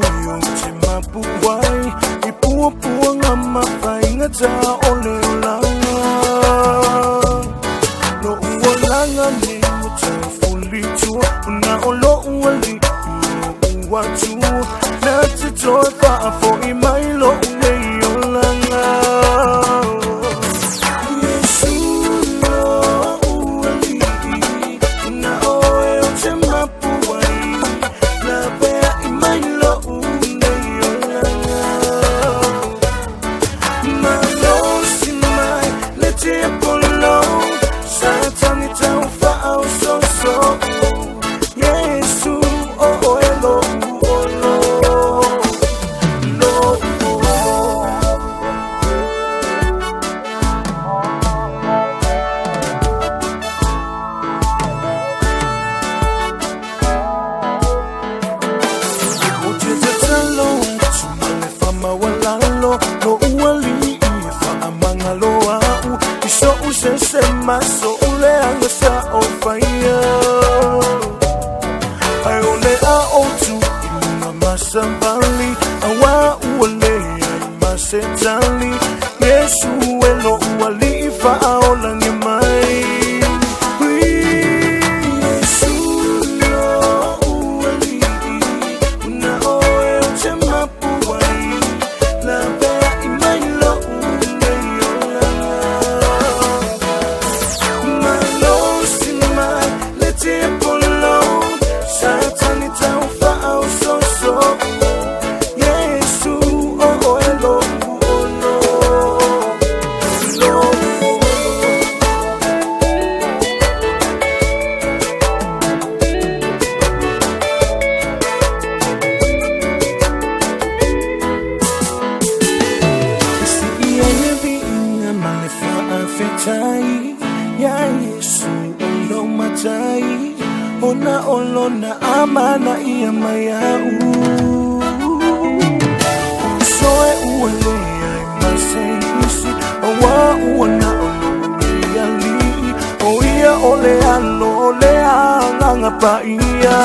yung timabuhay ipupuang ang mapahinga sa ole lang noong wala nga nimo fully true na olo wali watu natitoy pa po imailo ngayon lang Yesu no wali na oe o timabuhay labaya imailo ngayon lang malosi mai lete polo sa tanitang fao so Yesu oh elo Maso ule ang sa ofaya ay ule a otu ilunga masambali awa ule ay masetali Yesu elo wali ifa aolang imay Yesu no wali una oe o chemapuai la bea imay lo Ya Yesu olo matai ona olo na amana ia mayau soe uole ai maseisi awa uana olo ali o ia ole alo le anga pa ia